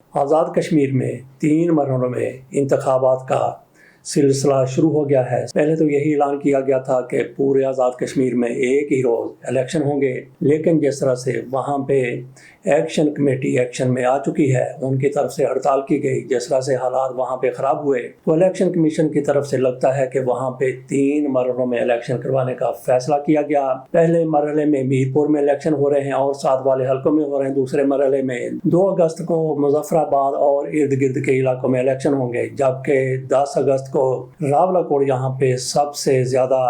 آزاد کشمیر میں 3 مرحلوں میں انتخابات کا سلسلہ شروع ہو گیا ہے۔ پہلے تو یہی اعلان کیا گیا تھا کہ پورے آزاد کشمیر میں ایک ہی روز الیکشن ہوں گے، لیکن جس طرح سے وہاں پہ ایکشن کمیٹی ایکشن میں آ چکی ہے، ان کی طرف سے ہڑتال کی گئی، جس طرح سے حالات وہاں پہ خراب ہوئے، تو الیکشن کمیشن کی طرف سے لگتا ہے کہ وہاں پہ 3 مرحلوں میں الیکشن کروانے کا فیصلہ کیا گیا۔ پہلے مرحلے میں میر پور میں الیکشن ہو رہے ہیں اور ساتھ والے حلقوں میں ہو رہے ہیں۔ دوسرے مرحلے میں 2 اگست کو مظفر آباد اور ارد گرد کے علاقوں میں الیکشن ہوں گے، جبکہ 10 اگست کو راولاکوٹ جہاں پہ سب سے زیادہ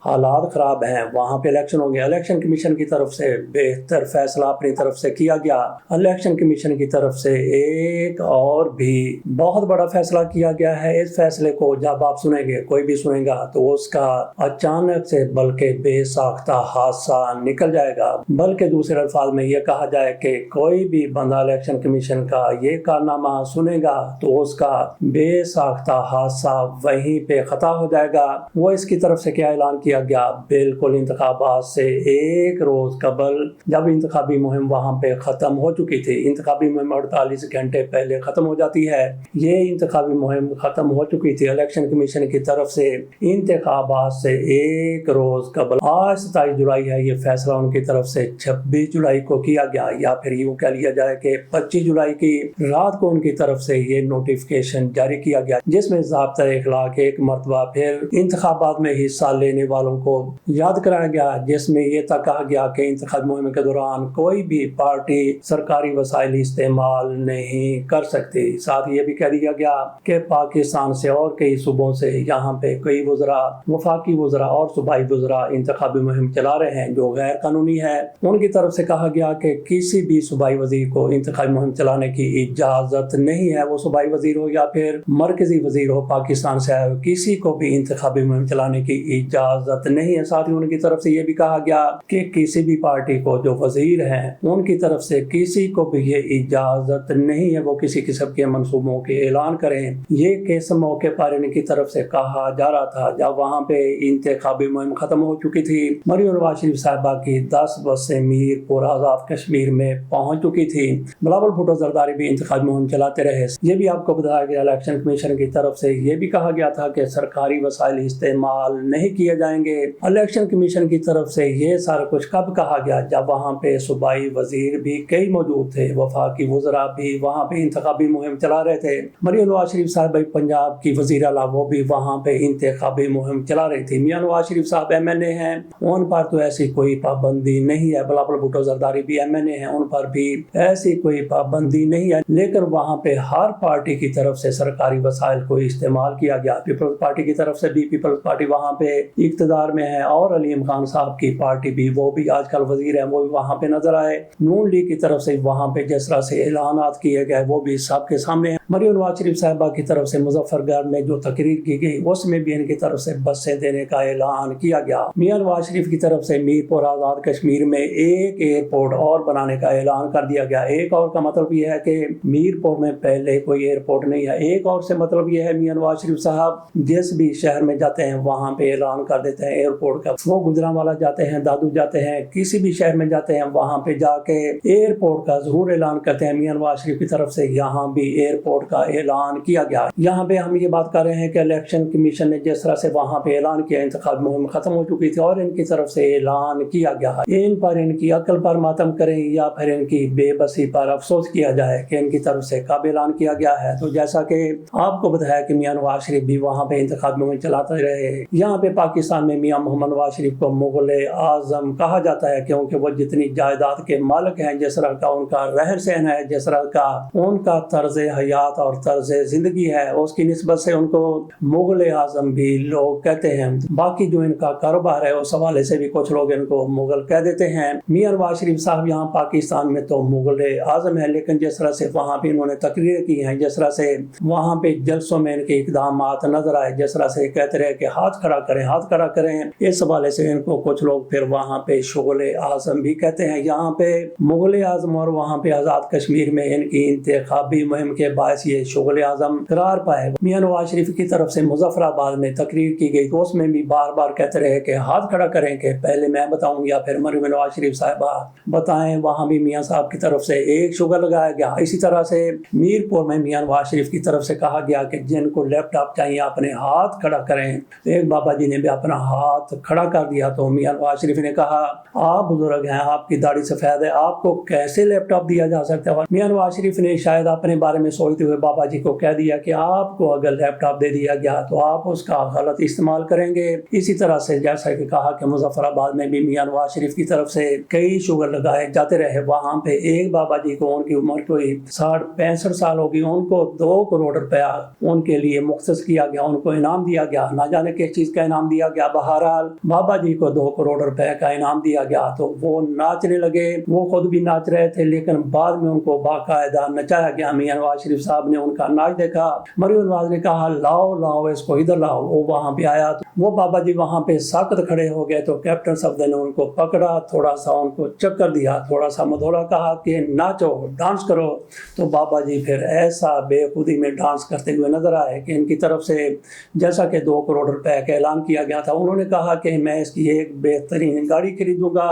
حالات خراب ہیں وہاں پہ الیکشن ہوں گے۔ الیکشن کمیشن کی طرف سے بہتر فیصلہ اپنی طرف سے کیا گیا۔ الیکشن کمیشن کی طرف سے ایک اور بھی بہت بڑا فیصلہ کیا گیا ہے۔ اس فیصلے کو جب آپ سنیں گے، کوئی بھی سنیں گا، تو اس کا اچانک سے بلکہ بے ساختہ حادثہ نکل جائے گا۔ بلکہ دوسرے الفاظ میں یہ کہا جائے کہ کوئی بھی بندہ الیکشن کمیشن کا یہ کارنامہ سنے گا تو اس کا بے ساختہ حادثہ وہیں پہ خطا ہو جائے گا۔ وہ اس کی طرف سے کیا اعلان کیا گیا؟ بالکل انتخابات سے ایک روز قبل جب انتخابی مہم وہاں پہ ختم ہو چکی تھی، انتخابی مہم 48 گھنٹے پہلے ختم ہو جاتی ہے، یہ انتخابی مہم ختم ہو چکی تھی۔ الیکشن کمیشن کی طرف سے انتخابات سے ایک روز قبل، آج 27 جولائی ہے، یہ فیصلہ ان کی طرف سے 26 جولائی کو کیا گیا، یا پھر یوں کہہ لیا جائے کہ 25 جولائی کی رات کو ان کی طرف سے یہ نوٹیفکیشن جاری کیا گیا، جس میں ضابطۂ اخلاق ایک مرتبہ پھر انتخابات میں حصہ لینے والوں کو یاد کرایا گیا، جس میں یہ تک کہا گیا کہ انتخابی مہم کے دوران کوئی بھی پارٹی سرکاری وسائل استعمال نہیں کر سکتی۔ ساتھ یہ بھی کہہ دیا گیا کہ پاکستان سے اور کئی صوبوں سے یہاں پہ کئی وزراء، وفاقی وزراء اور صوبائی وزراء انتخابی مہم چلا رہے ہیں جو غیر قانونی ہے۔ ان کی طرف سے کہا گیا کہ کسی بھی صوبائی وزیر کو انتخابی مہم چلانے کی اجازت نہیں ہے، وہ صوبائی وزیر ہو یا پھر مرکزی وزیر ہو پاکستان سے، کسی کو بھی انتخابی مہم چلانے کی اجازت نہیں ہے۔ ساتھ ہی ان کی طرف سے یہ بھی کہا گیا کہ کسی بھی پارٹی کو جو وزیر ہیں ان کی طرف سے کسی کو بھی یہ اجازت نہیں ہے وہ کسی قسم کے منصوبوں کے اعلان کریں۔ یہ کس موقع پر ان کی طرف سے کہا جا رہا تھا جب وہاں پہ انتخابی مہم ختم ہو چکی تھی۔ مریم نواز شریف صاحبہ کی 10 بسیں میر پور آزاد کشمیر میں پہنچ چکی تھی۔ بلاول بھٹو زرداری بھی انتخابی مہم چلاتے رہے۔ یہ بھی آپ کو بتایا گیا الیکشن کمیشن کی طرف سے یہ بھی کہا گیا تھا کہ سرکاری وسائل استعمال نہیں کیے جائیں گے۔ الیکشن کمیشن کی طرف سے یہ سارا کچھ کب کہا گیا؟ جب وہاں پہ صوبائی وزیر بھی کئی موجود تھے، وفاقی وزراء بھی وہاں پہ انتخابی مہم چلا رہے تھے۔ مریم نواز شریف صاحب پنجاب کی وزیر اعلیٰ وہ بھی وہاں پہ انتخابی مہم چلا رہی تھی۔ میاں نواز شریف صاحب MNA ہیں، ان پر تو ایسی کوئی پابندی نہیں ہے۔ بلاول بھٹو زرداری بھی MNA ہیں، ان پر بھی ایسی کوئی پابندی نہیں ہے، لیکن وہاں پہ ہر پارٹی کی طرف سے سرکاری وسائل کو استعمال کیا گیا۔ پیپلز پارٹی کی طرف سے بھی، پیپلز پارٹی وہاں پہ اقتدار میں ہے، اور علیم خان صاحب کی پارٹی بھی، وہ بھی آج کل وزیر ہیں، وہ بھی وہاں پہ نظر آئے۔ نون لیگ کی طرف سے وہاں پہ جس طرح سے اعلانات کیے گئے وہ بھی سب کے سامنے ہیں۔ مریم نواز شریف صاحبہ کی طرف سے مظفر گڑھ میں جو تقریر کی گئی اس میں بھی ان کی طرف سے بسیں دینے کا اعلان کیا گیا۔ میاں نواز شریف کی طرف سے میر پور آزاد کشمیر میں ایک ایئرپورٹ اور بنانے کا اعلان کر دیا گیا۔ ایک اور کا مطلب یہ ہے کہ میر پور میں پہلے کوئی ایئرپورٹ نہیں ہے۔ ایک اور سے مطلب یہ ہے میاں نواز شریف صاحب جس بھی شہر میں جاتے ہیں وہاں پہ اعلان کر دیتے ہیں ایئرپورٹ کا۔ وہ گجرانوالہ جاتے ہیں، دادو جاتے ہیں، کسی بھی شہر میں جاتے ہیں وہاں پہ جا کے ایئرپورٹ کا ضرور اعلان کرتے ہیں۔ میاں نواز شریف کی طرف سے یہاں بھی ایئرپورٹ کا اعلان کیا گیا۔ یہاں پہ ہم یہ بات کر رہے ہیں کہ الیکشن کمیشن نے جس طرح سے وہاں پہ اعلان کیا، انتخابی مہم ختم ہو چکی تھی اور ان کی طرف سے اعلان کیا گیا، ان پر ان کی عقل پر ماتم کریں یا پھر ان کی بے بسی پر افسوس کیا جائے کہ ان کی طرف سے کب اعلان کیا گیا ہے۔ تو جیسا کہ آپ کو بتایا کہ میاں نواز شریف بھی وہاں پہ انتخابی مہم چلاتے رہے۔ یہاں پہ پاکستان میں میاں محمد نواز شریف کو مغل اعظم کہا جاتا ہے، کیونکہ وہ جتنی جائیداد کے مالک ہیں، جس طرح کا ان کا رہن سہن ہے، جس طرح کا ان کا طرز حیات اور طرز زندگی ہے، اس کی نسبت سے ان کو مغل اعظم بھی لوگ کہتے ہیں۔ باقی جو ان کا کاروبار ہے اس حوالے سے بھی کچھ لوگ ان کو مغل کہہ دیتے ہیں۔ میاں نواز شریف صاحب یہاں پاکستان میں تو مغل اعظم ہے، لیکن جس طرح سے وہاں پہ انہوں نے تقریر کی ہیں، جس طرح سے وہاں پہ جلسوں میں ان کے اقدام علامات نظر آئے، جس طرح سے کہتے رہے کہ ہاتھ کھڑا کریں، ہاتھ کھڑا کریں۔ اس حوالے سے ان کو کچھ لوگ پھر وہاں پہ شغل اعظم بھی کہتے ہیں۔ یہاں پہ مغل اعظم اور وہاں پہ آزاد کشمیر میں ان کی انتخابی مہم کے باعث یہ شغل اعظم قرار پائے۔ میاں نواز شریف کی طرف سے مظفر آباد میں تقریر کی گئی تو اس میں بھی بار بار کہتے رہے کہ ہاتھ کھڑا کریں کہ پہلے میں بتاؤں یا پھر مریم نواز شریف صاحبہ بتائیں۔ وہاں بھی میاں صاحب کی طرف سے ایک شغل لگایا گیا۔ اسی طرح سے میر پور میں میاں نواز شریف کی طرف سے کہا گیا کہ جن کو لیپ ٹاپ چاہیے اپنے ہاتھ کھڑا کریں۔ ایک بابا جی نے بھی اپنا ہاتھ کھڑا کر دیا تو میاں نواز شریف نے کہا آپ بزرگ ہیں، آپ کی داڑھی سفید ہے، آپ کو کیسے لیپ ٹاپ دیا جا سکتا ہے؟ میاں نواز شریف نے شاید اپنے بارے میں سوچتے ہوئے بابا جی کو کہہ دیا کہ آپ کو اگر لیپ ٹاپ دے دیا گیا تو آپ اس کا غلط استعمال کریں گے۔ اسی طرح سے جیسا کہ کہا کہ مظفر آباد میں بھی میاں نواز شریف کی طرف سے کئی شغل لگائے جاتے رہے۔ وہاں پہ ایک بابا جی کو ان کی عمر کوئی 65 سال ہوگی، ان کو 2 کروڑ روپیہ ان کے لیے مختص کیا گیا، ان کو انعام دیا گیا۔ نہ جانے کس چیز کا انعام دیا گیا، بہرحال بابا جی کو 2 کروڑ روپے کا انعام دیا گیا تو وہ ناچنے لگے۔ وہ خود بھی ناچ رہے تھے لیکن بعد میں ان کو باقاعدہ نچایا گیا۔ میاں نواز شریف صاحب نے ان کا ناچ دیکھا، مریم نواز نے کہا لاؤ لاؤ اس کو ادھر لاؤ۔ وہ وہاں پہ آیا تو وہ بابا جی وہاں پہ سخت کھڑے ہو گئے تو کیپٹن صفدر نے ان کو پکڑا، تھوڑا سا ان کو چکر دیا، تھوڑا سا مدھولا، کہا کہ ناچو، ڈانس کرو۔ تو بابا جی پھر ایسا بے خودی میں ڈانس کرتے ہوئے نظر آئے کہ ان کی طرف سے جیسا کہ 2 کروڑ روپے کا اعلان کیا گیا تھا، انہوں نے کہا کہ میں اس کی ایک بہترین گاڑی خریدوں گا،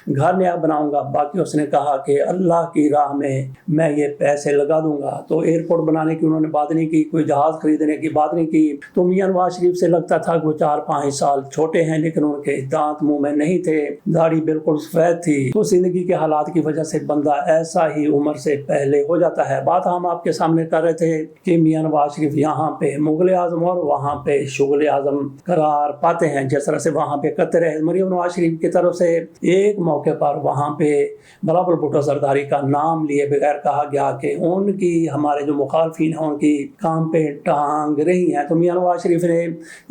گھر نیا بناؤں گا۔ باقی اس نے کہا کہ اللہ کی راہ میں یہ پیسے لگا دوں گا۔ تو ایئرپورٹ بنانے کی انہوں نے بات نہیں کی، کوئی جہاز خریدنے کی بات نہیں کی۔ تو میاں نواز شریف سے لگتا تھا کہ وہ 4-5 سال چھوٹے ہیں لیکن ان کے دانت منہ میں نہیں تھے، داڑھی بالکل سفید تھی۔ تو زندگی کے حالات کی وجہ سے بندہ ایسا ہی عمر سے پہلے ہو جاتا ہے۔ بات ہم آپ کے سامنے کر رہے تھے کہ میاں نواز شریف یہاں پہ مغل اعظم اور وہاں پہ شغل اعظم قرار پاتے ہیں، جس طرح سے وہاں پہ کرتے رہے۔ مریم نواز شریف کی طرف سے ایک موقع پر وہاں پہ بلاول بھٹو زرداری کا نام لیے بغیر کہا گیا کہ ان کی ہمارے جو مخالفین ہیں ان کی کام پہ ٹانگ رہی ہیں۔ تو میاں نواز شریف نے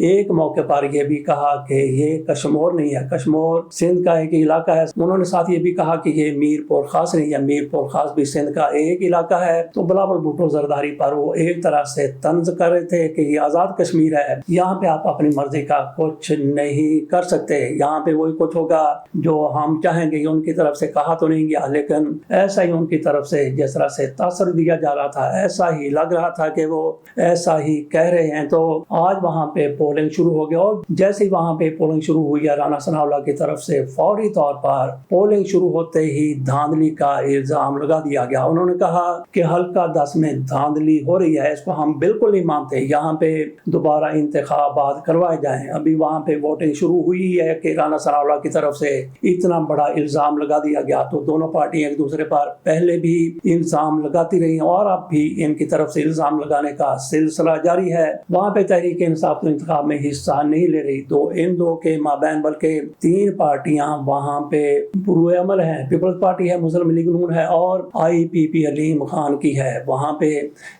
ایک موقع پر یہ بھی کہا کہ یہ کشمور نہیں ہے، کشمور سندھ کا ایک علاقہ ہے۔ انہوں نے ساتھ یہ بھی کہا کہ یہ میر پور خاص نہیں ہے، میر پور خاص بھی سندھ کا ایک علاقہ ہے۔ تو بلاول بھٹو زرداری پر وہ ایک طرح سے طنز کر رہے تھے کہ یہ آزاد کشمیر ہے، یہاں پہ آپ اپنی مرضی کا کچھ نہیں کر سکتے، یہاں پہ وہی کچھ ہوگا جو ہم چاہیں گے۔ ان کی طرف سے کہا تو نہیں گیا لیکن ایسا ہی ان کی طرف سے جس طرح سے تاثر دیا جا رہا تھا، ایسا ہی لگ رہا تھا کہ وہ ایسا ہی کہہ رہے ہیں۔ تو آج وہاں پہ پولنگ شروع ہو گیا اور جیسے ہی وہاں پہ پولنگ شروع ہوئی ہے، رانا ثناء اللہ کی طرف سے فوری طور پر پولنگ شروع ہوتے ہی دھاندلی کا الزام لگا دیا گیا۔ انہوں نے کہا کہ حلقہ 10 میں دھاندلی ہو رہی ہے، اس کو ہم بالکل نہیں مانتے، یہاں پہ دوبارہ انتخابات کروائے جائیں۔ ابھی وہاں پہ ووٹنگ شروع ہوئی ہے کہ رانا ثناء اللہ کی طرف سے اتنا بڑا الزام لگا دیا گیا۔ تو دونوں پارٹیاں ایک دوسرے پر پہلے بھی الزام لگاتی رہی اور اب بھی ان کی طرف سے الزام لگانے کا سلسلہ جاری ہے۔ وہاں پہ تحریک انصاف تو انتخاب میں حصہ نہیں لے رہی، تو ان دو کے مابین بلکہ 3 پارٹیاں وہاں پہ پروئے عمل ہیں۔ پیپلز پارٹی ہے، مسلم لیگ نون ہے اور IPP علیم خان کی ہے۔ وہاں پہ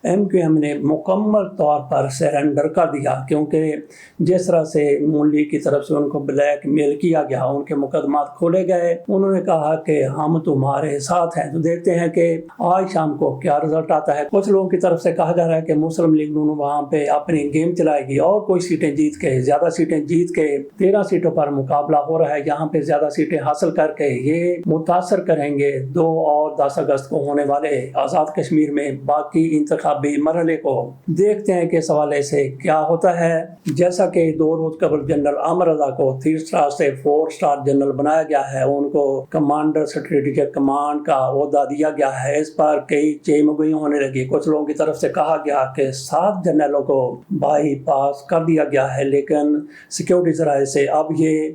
MQM نے مکمل طور پر سرنڈر کر دیا کیونکہ جس طرح سے نون لیگ کی طرف سے ان کو بلیک میل کیا گیا، ان کے مقدمات کھولے گئے، انہوں نے کہا کہ ہم تمہارے ساتھ ہیں۔ تو دیکھتے ہیں کہ آج شام کو کیا رزلٹ آتا ہے۔ کچھ لوگوں کی طرف سے کہا جا رہا ہے کہ مسلم لیگ نون وہاں پہ اپنی گیم چلائے گی اور کوئی سیٹیں جیت کے، زیادہ سیٹیں جیت کے 13 سیٹوں پر مقابلہ ہو رہا ہے، یہاں پہ زیادہ سیٹیں حاصل کر کے یہ متاثر کریں گے 2 اور 10 اگست کو ہونے والے آزاد کشمیر میں باقی انتخابی مرحلے کو۔ دیکھتے ہیں کہ اس حوالے سے کیا ہوتا ہے۔ جیسا کہ 2 روز قبل جنرل عامر رضا کو 3 اسٹار سے 4 اسٹار جنرل بنایا گیا ہے، ان کو کمانڈر اسٹریٹجک کمانڈ کا عہدہ دیا گیا ہے۔ اس پر کئی چیمگوئی ہونے لگی، کچھ لوگوں کی طرف سے کہا گیا کہ 7 جنرلوں کو بائی پاس کر دیا گیا ہے، لیکن سیکیورٹی ذرائع سے اب یہ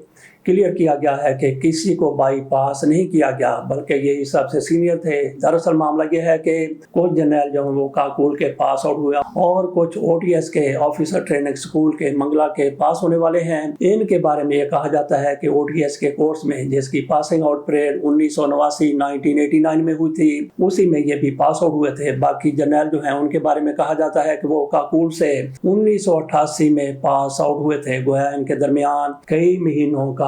کلیئر کیا گیا ہے کہ کسی کو بائی پاس نہیں کیا گیا بلکہ یہی سب سے سینئر تھے۔ دراصل معاملہ یہ ہے کہ کچھ جنرل جو وہ کاکول کے پاس آؤٹ ہوئے اور کچھ OTS کے آفیسر ٹریننگ سکول کے منگلا کے پاس ہونے والے ہیں۔ ان کے بارے میں یہ کہا جاتا ہے کہ OTS کے کورس میں جس کی پاسنگ آؤٹ پریڈ 1989 میں ہوئی تھی، اسی میں یہ بھی پاس آؤٹ ہوئے تھے۔ باقی جنرل جو ہیں ان کے بارے میں کہا جاتا ہے کہ وہ کاکول سے 1988 میں پاس آؤٹ ہوئے تھے۔ گویا ان کے درمیان کئی مہینوں کا